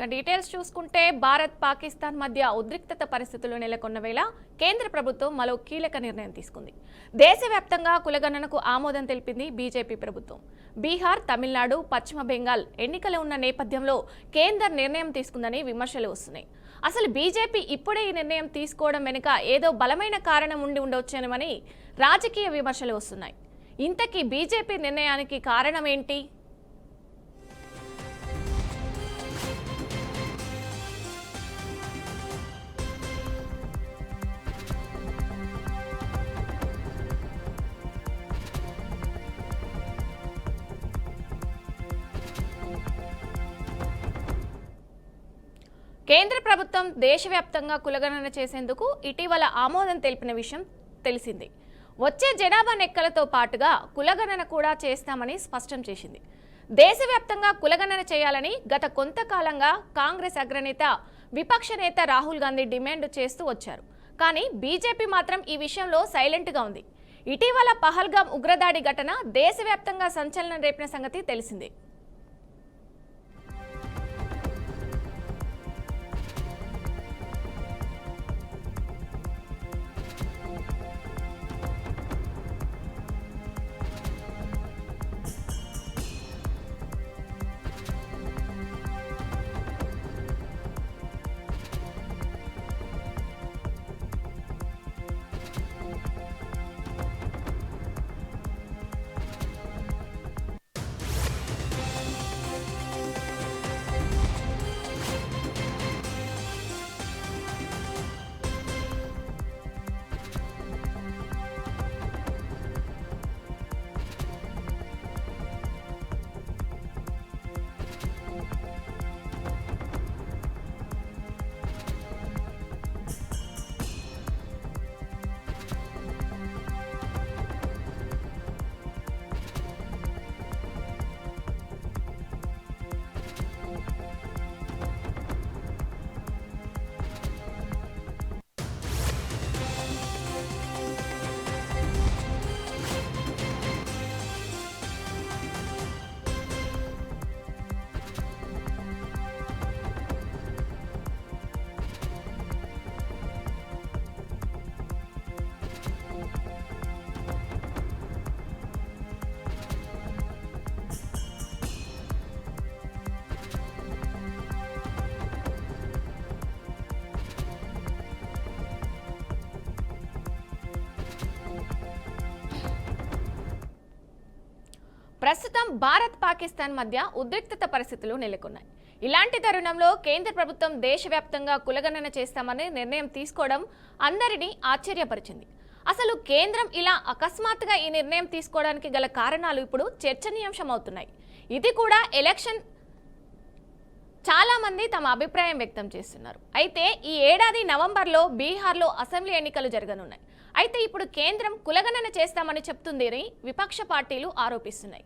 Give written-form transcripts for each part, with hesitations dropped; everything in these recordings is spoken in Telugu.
డీటెయిల్స్ చూసుకుంటే భారత్ పాకిస్తాన్ మధ్య ఉద్రిక్తత పరిస్థితులు నెలకొన్న వేళ కేంద్ర ప్రభుత్వం మరో కీలక నిర్ణయం తీసుకుంది. దేశవ్యాప్తంగా కులగణనకు ఆమోదం తెలిపింది బీజేపీ ప్రభుత్వం. బీహార్, తమిళనాడు, పశ్చిమ బెంగాల్ ఎన్నికలు ఉన్న నేపథ్యంలో కేంద్ర నిర్ణయం తీసుకుందని విమర్శలు వస్తున్నాయి. అసలు బీజేపీ ఇప్పుడే ఈ నిర్ణయం తీసుకోవడం వెనుక ఏదో బలమైన కారణం ఉండి ఉండవచ్చునని రాజకీయ విమర్శలు వస్తున్నాయి. ఇంతకీ బీజేపీ నిర్ణయానికి కారణం ఏంటి? కేంద్ర ప్రభుత్వం దేశవ్యాప్తంగా కులగణన చేసేందుకు ఇటీవల ఆమోదం తెలిపిన విషయం తెలిసింది. వచ్చే జనాభా లెక్కలతో పాటుగా కులగణన కూడా చేస్తామని స్పష్టం చేసింది. దేశవ్యాప్తంగా కులగణన చేయాలని గత కొంతకాలంగా కాంగ్రెస్ అగ్రనేత, విపక్ష నేత రాహుల్ గాంధీ డిమాండ్ చేస్తూ వచ్చారు. కానీ బీజేపీ మాత్రం ఈ విషయంలో సైలెంట్గా ఉంది. ఇటీవల పహల్గాం ఉగ్రదాడి ఘటన దేశవ్యాప్తంగా సంచలనం రేపిన సంగతి తెలిసిందే. ప్రస్తుతం భారత్, పాకిస్తాన్ మధ్య ఉద్రిక్తత పరిస్థితులు నెలకొన్నాయి. ఇలాంటి తరుణంలో కేంద్ర ప్రభుత్వం దేశవ్యాప్తంగా కులగణన చేస్తామని నిర్ణయం తీసుకోవడం అందరినీ ఆశ్చర్యపరిచింది. అసలు కేంద్రం ఇలా అకస్మాత్తుగా ఈ నిర్ణయం తీసుకోవడానికి గల కారణాలు ఇప్పుడు చర్చనీయాంశం అవుతున్నాయి. ఇది కూడా ఎలక్షన్ చాలా మంది తమ అభిప్రాయం వ్యక్తం చేస్తున్నారు. అయితే ఈ ఏడాది నవంబర్లో బీహార్లో అసెంబ్లీ ఎన్నికలు జరగనున్నాయి. అయితే ఇప్పుడు కేంద్రం కులగణన చేస్తామని చెప్తుందని విపక్ష పార్టీలు ఆరోపిస్తున్నాయి.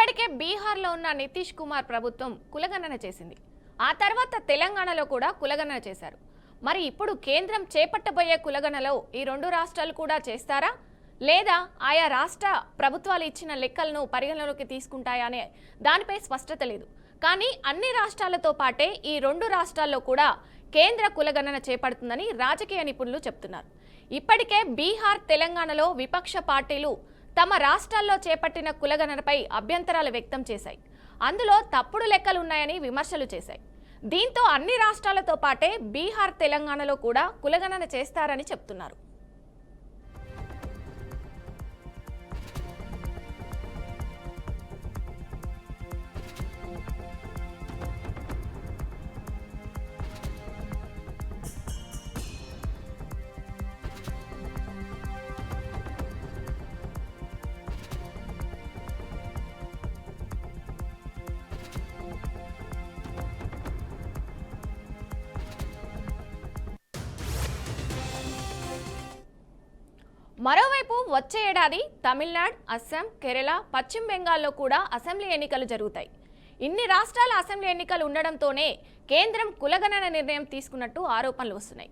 ఇప్పటికే బీహార్లో ఉన్న నితీష్ కుమార్ ప్రభుత్వం కులగణన చేసింది. ఆ తర్వాత తెలంగాణలో కూడా కులగణన చేశారు. మరి ఇప్పుడు కేంద్రం చేపట్టబోయే కులగణనలో ఈ రెండు రాష్ట్రాలు కూడా చేస్తారా, లేదా ఆయా రాష్ట్ర ప్రభుత్వాలు ఇచ్చిన లెక్కలను పరిగణలోకి తీసుకుంటాయా అనే దానిపై స్పష్టత లేదు. కానీ అన్ని రాష్ట్రాలతో పాటే ఈ రెండు రాష్ట్రాల్లో కూడా కేంద్ర కులగణన చేపడుతుందని రాజకీయ నిపుణులు చెప్తున్నారు. ఇప్పటికే బీహార్, తెలంగాణలో విపక్ష పార్టీలు తమ రాష్ట్రాల్లో చేపట్టిన కులగణనపై అభ్యంతరాలు వ్యక్తం చేశాయి. అందులో తప్పుడు లెక్కలు ఉన్నాయని విమర్శలు చేశాయి. దీంతో అన్ని రాష్ట్రాలతో పాటే బీహార్, తెలంగాణలో కూడా కులగణన చేస్తారని చెప్తున్నారు. మరోవైపు వచ్చే ఏడాది తమిళనాడు, అస్సాం, కేరళ, పశ్చిమ బెంగాల్లో కూడా అసెంబ్లీ ఎన్నికలు జరుగుతాయి. ఇన్ని రాష్ట్రాల అసెంబ్లీ ఎన్నికలు ఉండడంతోనే కేంద్రం కులగణన నిర్ణయం తీసుకున్నట్టు ఆరోపణలు వస్తున్నాయి.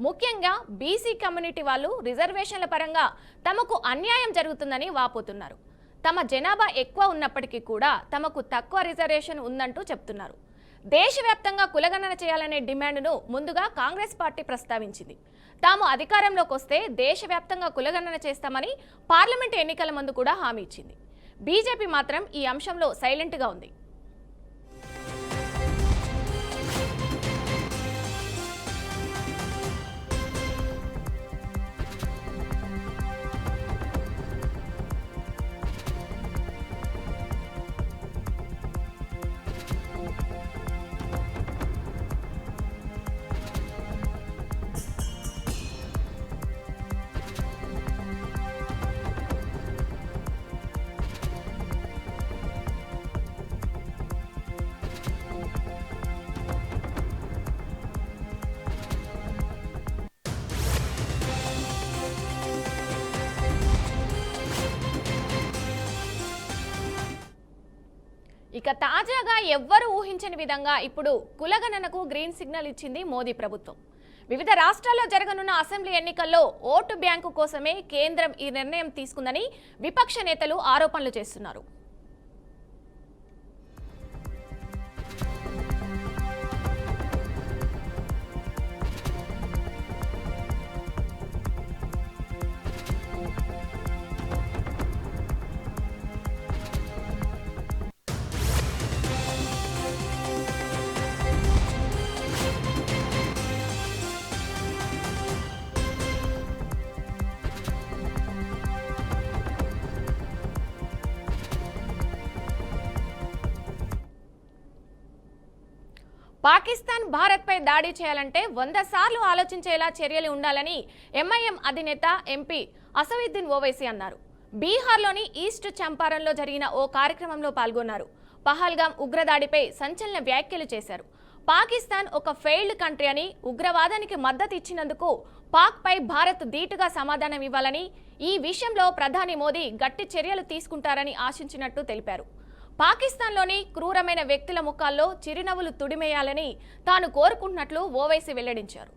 ముఖ్యంగా బీసీ కమ్యూనిటీ వాళ్ళు రిజర్వేషన్ల పరంగా తమకు అన్యాయం జరుగుతుందని వాపోతున్నారు. తమ జనాభా ఎక్కువ ఉన్నప్పటికీ కూడా తమకు తక్కువ రిజర్వేషన్ ఉందంటూ చెప్తున్నారు. దేశవ్యాప్తంగా కులగణన చేయాలనే డిమాండ్ను ముందుగా కాంగ్రెస్ పార్టీ ప్రస్తావించింది. తాము అధికారంలోకి వస్తే దేశవ్యాప్తంగా కులగణన చేస్తామని పార్లమెంటు ఎన్నికల ముందు కూడా హామీ ఇచ్చింది. బీజేపీ మాత్రం ఈ అంశంలో సైలెంట్గా ఉంది. ఇక తాజాగా ఎవ్వరూ ఊహించని విధంగా ఇప్పుడు కులగణనకు గ్రీన్ సిగ్నల్ ఇచ్చింది మోదీ ప్రభుత్వం. వివిధ రాష్ట్రాల్లో జరగనున్న అసెంబ్లీ ఎన్నికల్లో ఓటు బ్యాంకు కోసమే కేంద్రం ఈ నిర్ణయం తీసుకుందని విపక్ష నేతలు ఆరోపణలు చేస్తున్నారు. పాకిస్తాన్ భారత్పై దాడి చేయాలంటే 100 సార్లు ఆలోచించేలా చర్యలు ఉండాలని ఎంఐఎం అధినేత ఎంపీ అసదుద్దీన్ ఓవైసీ అన్నారు. బీహార్లోని ఈస్ట్ చంపారణ్లో జరిగిన ఓ కార్యక్రమంలో పాల్గొన్నారు. పహల్గామ్ ఉగ్రదాడిపై సంచలన వ్యాఖ్యలు చేశారు. పాకిస్తాన్ ఒక ఫెయిల్డ్ కంట్రీ అని, ఉగ్రవాదానికి మద్దతు ఇచ్చినందుకు పాక్పై భారత్ ధీటుగా సమాధానం ఇవ్వాలని, ఈ విషయంలో ప్రధాని మోదీ గట్టి చర్యలు తీసుకుంటారని ఆశించినట్టు తెలిపారు. పాకిస్తాన్లోని క్రూరమైన వ్యక్తుల ముఖాల్లో చిరునవ్వులు తుడిమేయాలని తాను కోరుకుంటున్నట్లు ఓవైసీ వెల్లడించారు.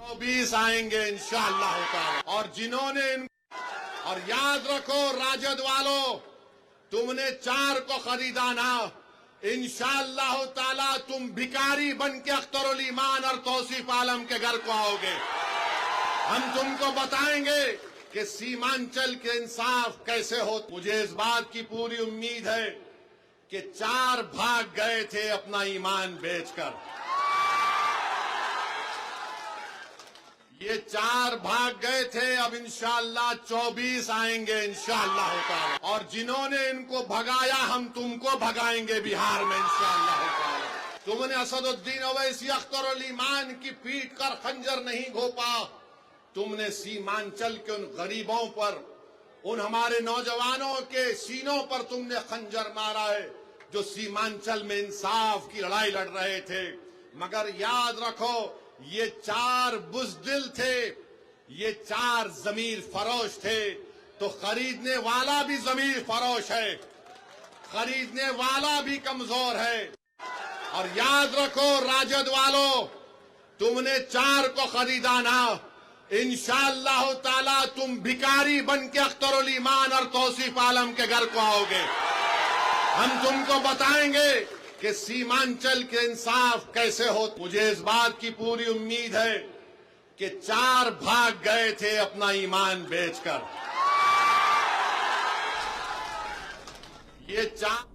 24 आएंगे इंशाअल्लाह ताला और जिन्होंने और याद रखो राजद वालों, तुमने 4 को खरीदा ना, इंशाअल्लाह ताला तुम भिखारी बन के अख्तरुल ईमान और तौसीफ आलम के घर को आओगे। हम तुमको बताएंगे कि सीमांचल के इंसाफ कैसे हो। मुझे इस बात की पूरी उम्मीद है कि 4 भाग गए थे अपना ईमान बेचकर, ये 4 भाग गए थे, अब इंशाअल्लाह 24 आएंगे इंशाअल्लाह ताला। और जिन्होंने इनको भगाया हम तुमको भगाएंगे बिहार में इंशाअल्लाह ताला। तुमने असदुद्दीन ओवैसी अख्तरुल ईमान की पीठ कर खंजर नहीं घोंपा, तुमने सीमांचल के उन गरीबों पर, उन हमारे नौजवानों के सीनों पर तुमने खंजर मारा है जो सीमांचल में इंसाफ की लड़ाई लड़ रहे थे। मगर याद रखो, ये 4 बुज़दिल थे, ये 4 जमीर फरोश थे, तो खरीदने वाला भी जमीर फरोश है। खरीदने वाला भी कमजोर है। और याद रखो राजद वालों, तुमने 4 को खरीदा ना, इंशाअल्लाह ताला तुम भिखारी बन के अख्तरुल ईमान और तौसीफ आलम के घर को आओगे। हम तुमको बताएंगे कि सीमांचल के इंसाफ कैसे हो। मुझे इस बात की पूरी उम्मीद है कि 4 भाग गए थे अपना ईमान बेचकर। ये 4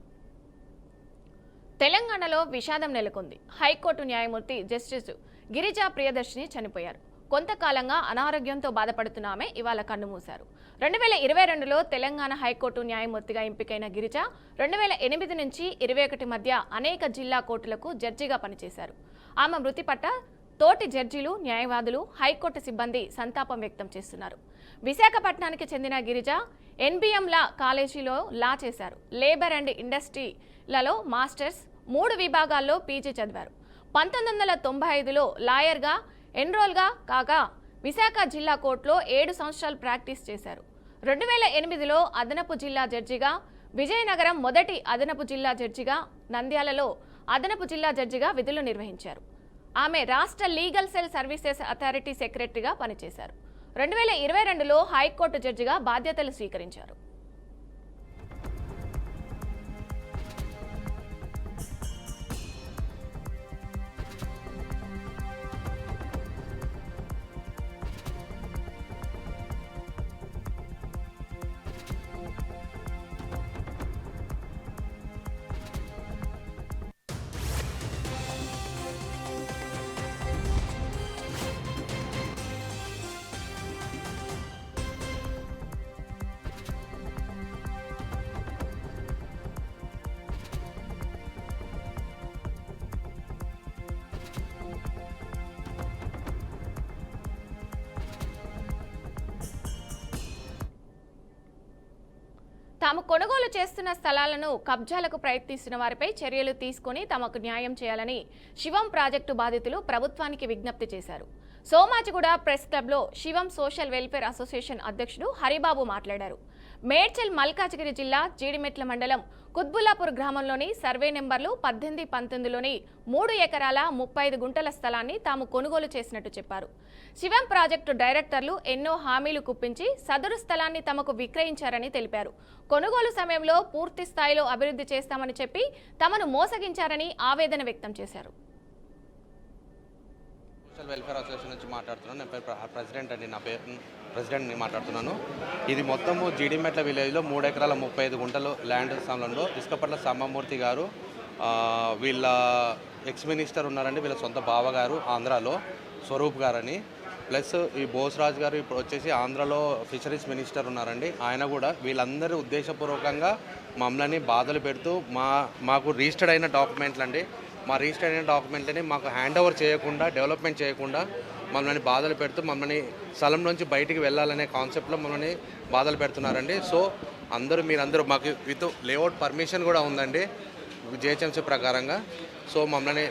తెలంగాణలో విషాదం నెలకొంది. హైకోర్టు న్యాయమూర్తి జస్టిస్ గిరిజా ప్రియదర్శిని చనిపోయారు. కొంతకాలంగా అనారోగ్యంతో బాధపడుతున్న ఆమె ఇవాళ కన్నుమూశారు. 2022లో తెలంగాణ హైకోర్టు న్యాయమూర్తిగా ఎంపికైన గిరిజ 2008 నుంచి 21 మధ్య అనేక జిల్లా కోర్టులకు జడ్జిగా పనిచేశారు. ఆమె మృతి పట్ల తోటి జడ్జీలు, న్యాయవాదులు, హైకోర్టు సిబ్బంది సంతాపం వ్యక్తం చేస్తున్నారు. విశాఖపట్నానికి చెందిన గిరిజ ఎన్బిఎం లా కాలేజీలో లా చేశారు. లేబర్ అండ్ ఇండస్ట్రీలలో మాస్టర్స్, 3 విభాగాల్లో పీజీ చదివారు. 1995లో లాయర్గా ఎన్రోల్గా కాగా విశాఖ జిల్లా కోర్టులో 7 సంవత్సరాలు ప్రాక్టీస్ చేశారు. 2008లో అదనపు జిల్లా జడ్జిగా, విజయనగరం మొదటి అదనపు జిల్లా జడ్జిగా, నంద్యాలలో అదనపు జిల్లా జడ్జిగా విధులు నిర్వహించారు. ఆమె రాష్ట్ర లీగల్ సెల్ సర్వీసెస్ అథారిటీ సెక్రటరీగా పనిచేశారు. 2022లో హైకోర్టు జడ్జిగా బాధ్యతలు స్వీకరించారు. తాము కొనుగోలు చేస్తున్న స్థలాలను కబ్జాలకు ప్రయత్నిస్తున్న వారిపై చర్యలు తీసుకుని తమకు న్యాయం చేయాలని శివం ప్రాజెక్టు బాధితులు ప్రభుత్వానికి విజ్ఞప్తి చేశారు. సోమాజిగూడ ప్రెస్ క్లబ్లో శివం సోషల్ వెల్ఫేర్ అసోసియేషన్ అధ్యక్షుడు హరిబాబు మాట్లాడారు. మేడ్చల్ మల్కాజిగిరి జిల్లా జీడిమెట్ల మండలం కుత్బుల్లాపూర్ గ్రామంలోని సర్వే నెంబర్లు 18, 19లోని 3 ఎకరాల 35 గుంటల స్థలాన్ని తాము కొనుగోలు చేసినట్టు చెప్పారు. శివం ప్రాజెక్టు డైరెక్టర్లు ఎన్నో హామీలు కుప్పించి సదరు స్థలాన్ని తమకు విక్రయించారని తెలిపారు. కొనుగోలు సమయంలో పూర్తి స్థాయిలో అభివృద్ధి చేస్తామని చెప్పి తమను మోసగించారని ఆవేదన వ్యక్తం చేశారు. సోషల్ వెల్ఫేర్ అసోసియేషన్ నుంచి మాట్లాడుతున్నాను. నా పేరు ప్రెసిడెంట్ అండి. నా పేరు ప్రెసిడెంట్ని మాట్లాడుతున్నాను. ఇది మొత్తము జీడిమెట్ల విలేజ్లో 3 ఎకరాల 35 గుంటలు ల్యాండ్ స్థలంలో ఇసుకపట్ల సాంబమూర్తి గారు, వీళ్ళ ఎక్స్ మినిస్టర్ ఉన్నారండి, వీళ్ళ సొంత బావగారు ఆంధ్రాలో స్వరూప్ గారని, ప్లస్ ఈ బోస్రాజ్ గారు ఇప్పుడు వచ్చేసి ఆంధ్రాలో ఫిషరీస్ మినిస్టర్ ఉన్నారండి. ఆయన కూడా వీళ్ళందరూ ఉద్దేశపూర్వకంగా మమ్మల్ని బాధలు పెడుతూ మాకు రిజిస్టర్డ్ అయిన డాక్యుమెంట్లు అండి, మా రిజిస్టర్ అయిన డాక్యుమెంట్లని మాకు హ్యాండ్ ఓవర్ చేయకుండా, డెవలప్మెంట్ చేయకుండా మమ్మల్ని బాధలు పెడుతూ మమ్మల్ని స్థలం నుంచి బయటికి వెళ్ళాలనే కాన్సెప్ట్లో మమ్మల్ని బాధలు పెడుతున్నారండి. సో మీరందరూ మాకు విత్ లేఅవుట్ పర్మిషన్ కూడా ఉందండి జిహెచ్ఎంసీ ప్రకారంగా. సో మమ్మల్ని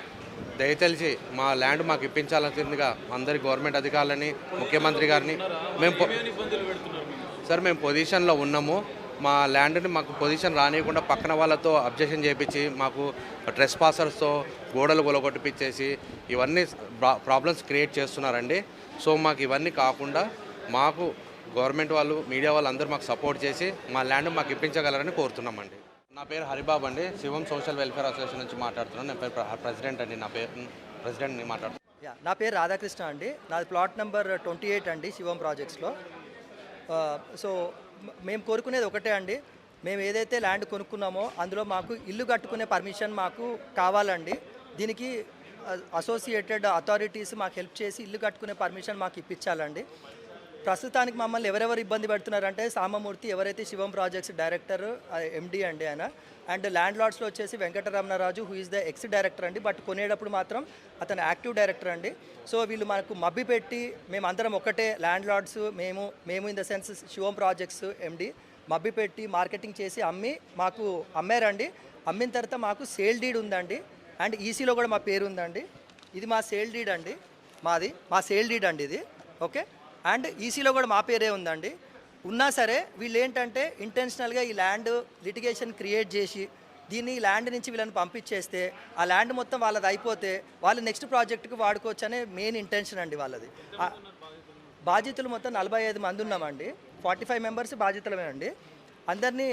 దయతలిచి మా ల్యాండ్ మాకు ఇప్పించాల్సిందిగా అందరి గవర్నమెంట్ అధికారులని, ముఖ్యమంత్రి గారిని మేము పొజిషన్లో ఉన్నాము. మా ల్యాండ్ని మాకు పొజిషన్ రానియకుండా పక్కన వాళ్ళతో అబ్జెక్షన్ చేయించి మాకు ట్రెస్ పాసర్స్తో గోడలు గొలగొట్టిపించేసి ఇవన్నీ ప్రాబ్లమ్స్ క్రియేట్ చేస్తున్నారండి. సో మాకు ఇవన్నీ కాకుండా మాకు గవర్నమెంట్ వాళ్ళు, మీడియా వాళ్ళు అందరూ మాకు సపోర్ట్ చేసి మా ల్యాండ్ మాకు ఇప్పించగలరని కోరుతున్నామండి. నా పేరు హరిబాబు అండి. శివం సోషల్ వెల్ఫేర్ అసోసియేషన్ నుంచి మాట్లాడుతున్నాను. నా పేరు ప్రెసిడెంట్ అండి. నా పేరు ప్రెసిడెంట్ని మాట్లాడుతున్నాను. నా పేరు రాధాకృష్ణ అండి. నాది ప్లాట్ నెంబర్ 28 అండి శివం ప్రాజెక్ట్స్లో. సో మేము కోరుకునేది ఒకటే అండి, మేము ఏదైతే ల్యాండ్ కొనుక్కున్నామో అందులో మాకు ఇల్లు కట్టుకునే పర్మిషన్ మాకు కావాలండి. దీనికి అసోసియేటెడ్ అథారిటీస్ మాకు హెల్ప్ చేసి ఇల్లు కట్టుకునే పర్మిషన్ మాకు ఇప్పించాలండి. ప్రస్తుతానికి మమ్మల్ని ఎవరెవరు ఇబ్బంది పెడుతున్నారంటే సాంబమూర్తి, ఎవరైతే శివం ప్రాజెక్ట్స్ డైరెక్టర్, ఎండి అండి ఆయన, అండ్ ల్యాండ్ లార్డ్స్లో వచ్చేసి Venkataramana Raju, who is the X director అండి, బట్ కొనేటప్పుడు మాత్రం అతను యాక్టివ్ డైరెక్టర్ అండి. సో వీళ్ళు మనకు మబ్బి పెట్టి మేమందరం ఒకటే ల్యాండ్ లార్డ్స్, మేము in the sense Shivam Projects MD మబ్బి పెట్టి మార్కెటింగ్ చేసి మాకు అమ్మారండి. అమ్మిన తర్వాత మాకు సేల్ డీడ్ ఉందండి, అండ్ ఈసీలో కూడా మా పేరు ఉందండి. ఇది మా సేల్ డీడ్ అండి, మా సేల్ డీడ్ అండి ఇది. ఓకే, అండ్ ఈసీలో కూడా మా పేరే ఉందండి. ఉన్నా సరే వీళ్ళు ఏంటంటే ఇంటెన్షనల్గా ఈ ల్యాండ్ లిటిగేషన్ క్రియేట్ చేసి దీన్ని ఈ ల్యాండ్ నుంచి వీళ్ళని పంపించేస్తే ఆ ల్యాండ్ మొత్తం వాళ్ళది అయిపోతే వాళ్ళు నెక్స్ట్ ప్రాజెక్టుకి వాడుకోవచ్చు అనే మెయిన్ ఇంటెన్షన్ అండి వాళ్ళది. బాధితులు మొత్తం 45 మంది ఉన్నామండి. 45 మెంబర్స్ బాధితులమే అండి. అందరినీ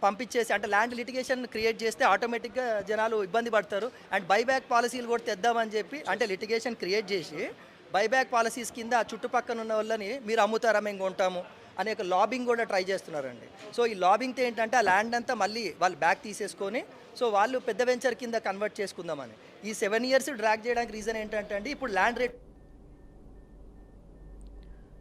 పంపించేసి అంటే ల్యాండ్ లిటిగేషన్ క్రియేట్ చేస్తే ఆటోమేటిక్గా జనాలు ఇబ్బంది పడతారు. అండ్ బైబ్యాక్ పాలసీలు కూడా తెద్దామని చెప్పి అంటే లిటిగేషన్ క్రియేట్ చేసి బైబ్యాక్ పాలసీస్ కింద ఆ చుట్టుపక్కల ఉన్న వాళ్ళని మీరు అమ్ముతారా మేము కొంటాము అనే ఒక లాబింగ్ కూడా ట్రై చేస్తున్నారండి. సో ఈ లాబింగ్తో ఏంటంటే ఆ ల్యాండ్ అంతా మళ్ళీ వాళ్ళు బ్యాక్ తీసేసుకొని సో వాళ్ళు పెద్ద వెంచర్ కింద కన్వర్ట్ చేసుకుందామని. ఈ 7 years డ్రాగ్ చేయడానికి రీజన్ ఏంటంటే అండి ఇప్పుడు ల్యాండ్ రేట్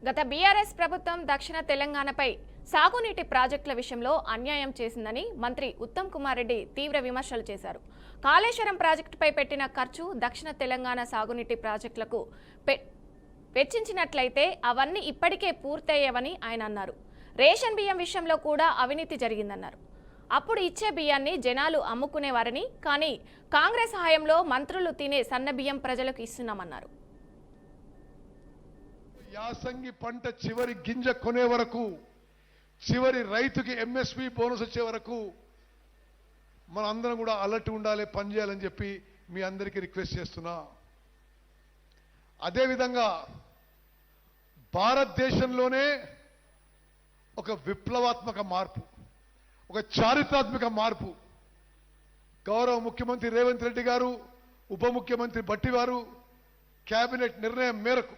గత బీఆర్ఎస్ ప్రభుత్వం దక్షిణ తెలంగాణపై సాగునీటి ప్రాజెక్టుల విషయంలో అన్యాయం చేసిందని మంత్రి ఉత్తమ్ కుమార్ రెడ్డి తీవ్ర విమర్శలు చేశారు. కాళేశ్వరం ప్రాజెక్టుపై పెట్టిన ఖర్చు దక్షిణ తెలంగాణ సాగునీటి ప్రాజెక్టులకు వెచ్చించినట్లయితే అవన్నీ ఇప్పటికే పూర్తయ్యేవని ఆయన అన్నారు. రేషన్ బియ్యం విషయంలో కూడా అవినీతి జరిగిందన్నారు. అప్పుడు ఇచ్చే బియ్యాన్ని జనాలు అమ్ముకునేవారని, కానీ కాంగ్రెస్ హయాంలో మంత్రులు తినే సన్న బియ్యం ప్రజలకు ఇస్తున్నామన్నారు. యాసంగి పంట చివరి గింజ కొనే వరకు, చివరి రైతుకి ఎంఎస్పి బోనస్ వచ్చే వరకు మన అందరం కూడా అలర్ట్ ఉండాలి, పనిచేయాలని చెప్పి మీ అందరికీ రిక్వెస్ట్ చేస్తున్నా. అదేవిధంగా భారతదేశంలోనే ఒక విప్లవాత్మక మార్పు, ఒక చారిత్రాత్మక మార్పు గౌరవ ముఖ్యమంత్రి రేవంత్ రెడ్డి గారు, ఉప ముఖ్యమంత్రి భట్టి గారు కేబినెట్ నిర్ణయం మేరకు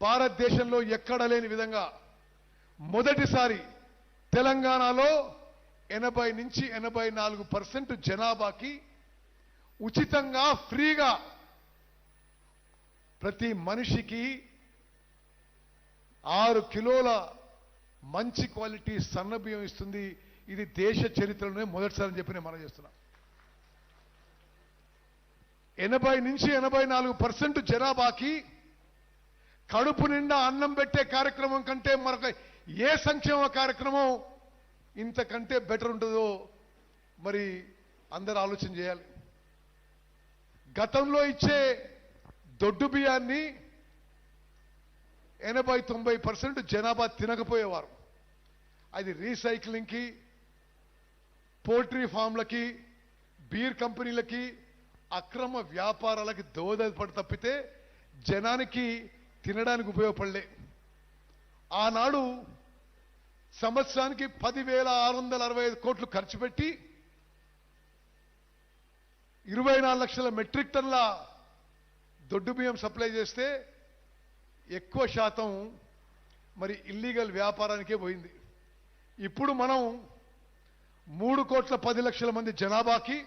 భారతదేశంలో ఎక్కడ లేని విధంగా మొదటిసారి తెలంగాణలో 80 నుంచి 84% జనాభాకి ఉచితంగా ఫ్రీగా ప్రతి మనిషికి 6 కిలోల మంచి క్వాలిటీ సన్న బియ్యం ఇస్తుంది. ఇది దేశ చరిత్రలోనే మొదటిసారి అని చెప్పి నేను మనం చేస్తున్నా. 80 నుంచి 84% జనాభాకి కడుపు నిండా అన్నం పెట్టే కార్యక్రమం కంటే మరొక ఏ సంక్షేమ కార్యక్రమం ఇంతకంటే బెటర్ ఉంటుందో మరి అందరూ ఆలోచన చేయాలి. గతంలో ఇచ్చే దొడ్డు బియ్యాన్ని 80-90% జనాభా తినకపోయేవారు. అది రీసైక్లింగ్కి, పోల్ట్రీ ఫామ్లకి, బీర్ కంపెనీలకి, అక్రమ వ్యాపారాలకి దోహదపడి తప్పితే జనానికి తినడానికి ఉపయోగపడలే. ఆనాడు సంవత్సరానికి 10,665 కోట్లు ఖర్చు పెట్టి 24 లక్షల మెట్రిక్ టన్ల దొడ్డు బియ్యం సప్లై చేస్తే ఎక్కువ శాతం మరి ఇల్లీగల్ వ్యాపారానికే పోయింది. ఇప్పుడు మనం 3,10,00,000 మంది జనాభాకి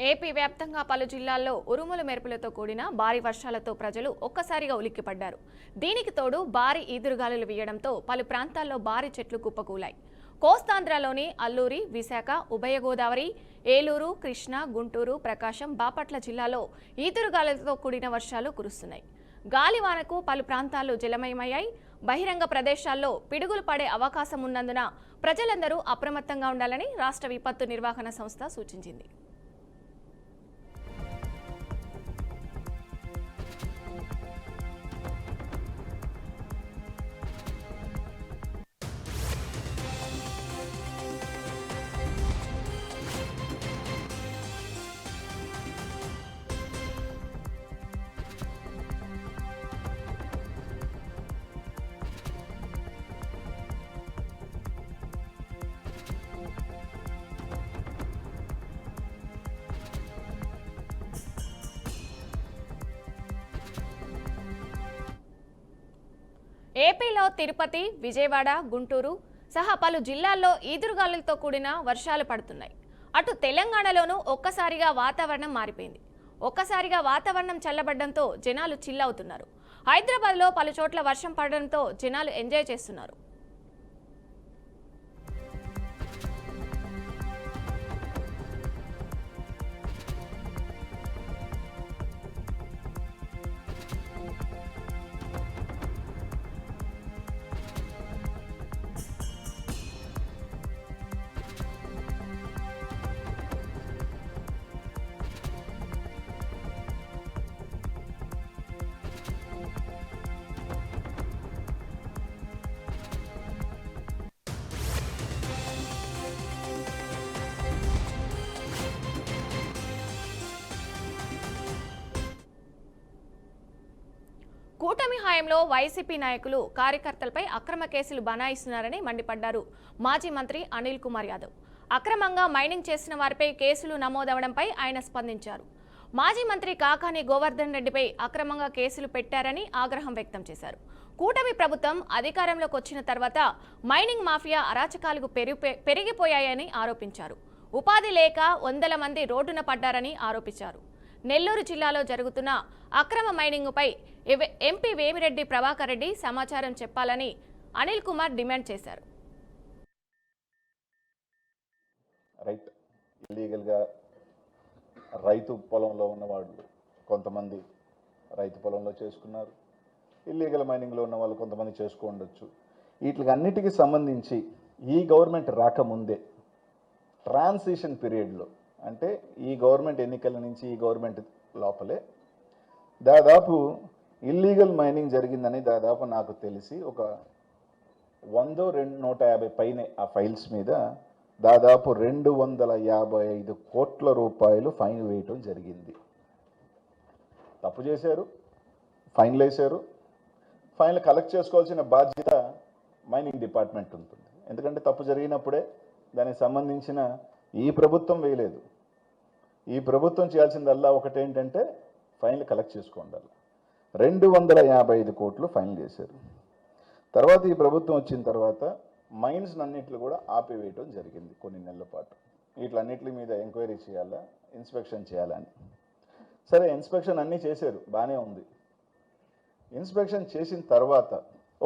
ఏపీ వ్యాప్తంగా పలు జిల్లాల్లో ఉరుములు మెరుపులతో కూడిన భారీ వర్షాలతో ప్రజలు ఒక్కసారిగా ఉలిక్కిపడ్డారు. దీనికి తోడు భారీ ఈదురుగాలులు వీయడంతో పలు ప్రాంతాల్లో భారీ చెట్లు కుప్పకూలాయి. కోస్తాంధ్రలోని అల్లూరి, విశాఖ, ఉభయ గోదావరి, ఏలూరు, కృష్ణా, గుంటూరు, ప్రకాశం, బాపట్ల జిల్లాలో ఈదురుగాలులతో కూడిన వర్షాలు కురుస్తున్నాయి. గాలివానకు పలు ప్రాంతాలు జలమయమయ్యాయి. బహిరంగ ప్రదేశాల్లో పిడుగులు పడే అవకాశం ఉన్నందున ప్రజలందరూ అప్రమత్తంగా ఉండాలని రాష్ట్ర విపత్తు నిర్వహణ సంస్థ సూచించింది. ఏపీలో తిరుపతి, విజయవాడ, గుంటూరు సహా పలు జిల్లాల్లో ఈదురుగాలులతో కూడిన వర్షాలు పడుతున్నాయి. అటు తెలంగాణలోనూ ఒక్కసారిగా వాతావరణం మారిపోయింది. ఒక్కసారిగా వాతావరణం చల్లబడడంతో జనాలు చిల్లవుతున్నారు. హైదరాబాద్లో పలు చోట్ల వర్షం పడడంతో జనాలు ఎంజాయ్ చేస్తున్నారు. కూటమి హయాంలో వైసీపీ నాయకులు కార్యకర్తలపై అక్రమ కేసులు బనాయిస్తున్నారని మండిపడ్డారు మాజీ మంత్రి అనిల్ కుమార్ యాదవ్. అక్రమంగా మైనింగ్ చేసిన వారిపై కేసులు నమోదవడంపై ఆయన స్పందించారు. మాజీ మంత్రి కాకాని గోవర్ధన్ రెడ్డిపై అక్రమంగా కేసులు పెట్టారని ఆగ్రహం వ్యక్తం చేశారు. కూటమి ప్రభుత్వం అధికారంలోకి వచ్చిన తర్వాత మైనింగ్ మాఫియా అరాచకాలకు పెరిగిపోయాయని ఆరోపించారు. ఉపాధి లేక వందల మంది రోడ్డున పడ్డారని ఆరోపించారు. నెల్లూరు జిల్లాలో జరుగుతున్న అక్రమ మైనింగ్పై ఎంపీ వేమిరెడ్డి ప్రభాకర్ రెడ్డి సమాచారం చెప్పాలని అనిల్ కుమార్ డిమాండ్ చేశారు. రైట్ ఇల్లీగల్గా రైతు పొలంలో ఉన్న వాళ్ళు కొంతమంది రైతు పొలంలో చేసుకున్నారు, ఇల్లీగల్ మైనింగ్లో ఉన్న వాళ్ళు కొంతమంది చేసుకోండొచ్చు. వీటికి అన్నిటికీ సంబంధించి ఈ గవర్నమెంట్ రాకముందే ట్రాన్సిషన్ పీరియడ్లో, అంటే ఈ గవర్నమెంట్ ఎన్నికల నుంచి ఈ గవర్నమెంట్ లోపలే దాదాపు ఇల్లీగల్ మైనింగ్ జరిగిందని దాదాపు నాకు తెలిసి ఒక 100-150 పైనే ఆ ఫైల్స్ మీద దాదాపు 255 కోట్ల రూపాయలు ఫైన్ వేయటం జరిగింది. తప్పు చేశారు, ఫైన్లు వేశారు. ఫైన్లు కలెక్ట్ చేసుకోవాల్సిన బాధ్యత మైనింగ్ డిపార్ట్మెంట్ ఉంటుంది. ఎందుకంటే తప్పు జరిగినప్పుడే దానికి సంబంధించిన ఈ ప్రభుత్వం వేయలేదు. ఈ ప్రభుత్వం చేయాల్సిందల్లా ఒకటేంటంటే ఫైన్లు కలెక్ట్ చేసుకోండాలి. 255 కోట్లు ఫైన్లు చేశారు. తర్వాత ఈ ప్రభుత్వం వచ్చిన తర్వాత మైన్స్ అన్నింటిలో కూడా ఆపివేయటం జరిగింది కొన్ని నెలల పాటు. వీటిలన్నింటి మీద ఎంక్వైరీ చేయాలా, ఇన్స్పెక్షన్ చేయాలని. సరే, ఇన్స్పెక్షన్ అన్నీ చేశారు, బాగానే ఉంది. ఇన్స్పెక్షన్ చేసిన తర్వాత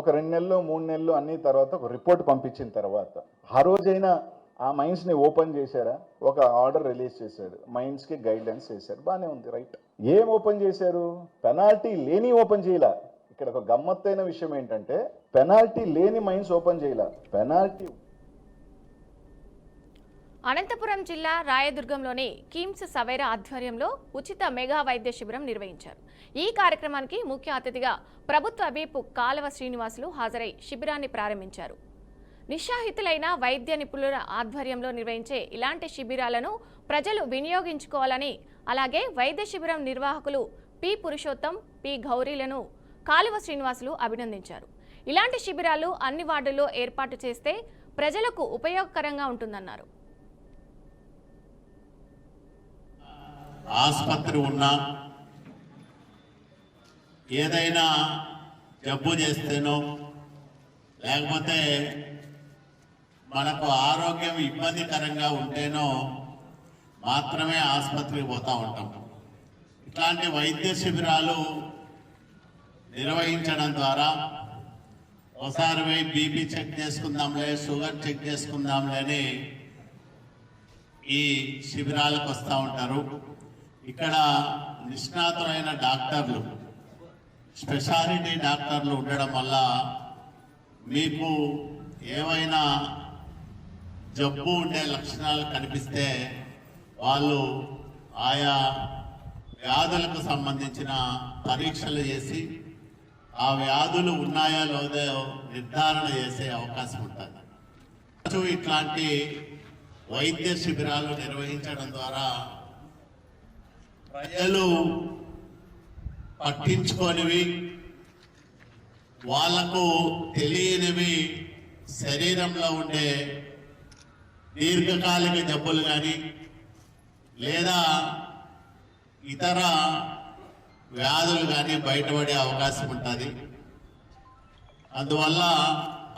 ఒక 2 నెలలు 3 నెలలు అన్ని తర్వాత ఒక రిపోర్ట్ పంపించిన తర్వాత ఆ రోజైనా ఆ మైన్స్ని ఓపెన్ చేశారా? ఒక ఆర్డర్ రిలీజ్ చేశాడు, మైన్స్కి గైడ్లైన్స్ చేశారు, బాగానే ఉంది, రైట్. ఏం ఓపెన్ చేశారు? పెనాల్టీ లేని ఓపెన్ చేయలే. ఇక్కడ ఒక గమ్మత్తైన విషయం ఏంటంటే పెనాల్టీ లేని మైన్స్ ఓపెన్ చేయలే, పెనాల్టీ. అనంతపురం జిల్లా రాయదుర్గంలోని కిమ్స్ సవేరా ఆధ్వర్యంలో ఉచిత మెగా వైద్య శిబిరం నిర్వహించారు. ఈ కార్యక్రమానికి ముఖ్య అతిథిగా ప్రభుత్వ విప్ కాలవ శ్రీనివాసులు హాజరై శిబిరాన్ని ప్రారంభించారు. నిషాహితులైన వైద్య నిపుణుల ఆధ్వర్యంలో నిర్వహించే ఇలాంటి శిబిరాలను ప్రజలు వినియోగించుకోవాలని, అలాగే వైద్య శిబిరం నిర్వాహకులు పి పురుషోత్తం, పి గౌరీలను కాలువ శ్రీనివాసులు అభినందించారు. ఇలాంటి శిబిరాలు అన్ని వార్డుల్లో ఏర్పాటు చేస్తే ప్రజలకు ఉపయోగకరంగా ఉంటుందన్నారు. ఆసుపత్రి ఉన్నా ఏదైనా జబ్బు చేస్తేనో లేకపోతే మనకు ఆరోగ్యం ఇబ్బందికరంగా ఉంటేనో మాత్రమే ఆసుపత్రికి పోతూ ఉంటాం. ఇట్లాంటి వైద్య శిబిరాలు నిర్వహించడం ద్వారా ఒకసారి పోయి బీపీ చెక్ చేసుకుందాంలే, షుగర్ చెక్ చేసుకుందాంలే అని ఈ శిబిరాలకు వస్తూ ఉంటారు. ఇక్కడ నిష్ణాతులైన డాక్టర్లు, స్పెషాలిటీ డాక్టర్లు ఉండడం వల్ల మీకు ఏవైనా జబ్బు ఉండే లక్షణాలు కనిపిస్తే వాళ్ళు ఆయా వ్యాధులకు సంబంధించిన పరీక్షలు చేసి ఆ వ్యాధులు ఉన్నాయో లేదో నిర్ధారణ చేసే అవకాశం ఉంటుంది. ఇట్లాంటి వైద్య శిబిరాలు నిర్వహించడం ద్వారా ప్రజలు పట్టించుకోనివి, వాళ్లకు తెలియనివి, శరీరంలో ఉండే దీర్ఘకాలిక జబ్బులు కానీ లేదా ఇతర వ్యాధులు కానీ బయటపడే అవకాశం ఉంటుంది. అందువల్ల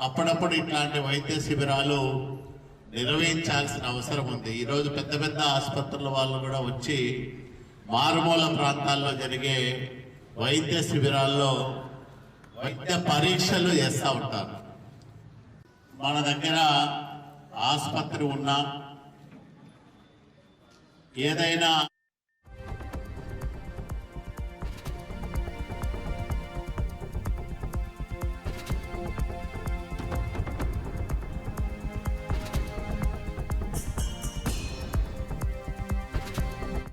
అప్పుడప్పుడు ఇట్లాంటి వైద్య శిబిరాలు నిర్వహించాల్సిన అవసరం ఉంది. ఈరోజు పెద్ద పెద్ద ఆసుపత్రుల వాళ్ళు కూడా వచ్చి మారుమూల ప్రాంతాల్లో జరిగే వైద్య శిబిరాల్లో వైద్య పరీక్షలు చేస్తూ ఉంటారు. మన దగ్గర ఆసుపత్రి ఉన్నా ఏదైనా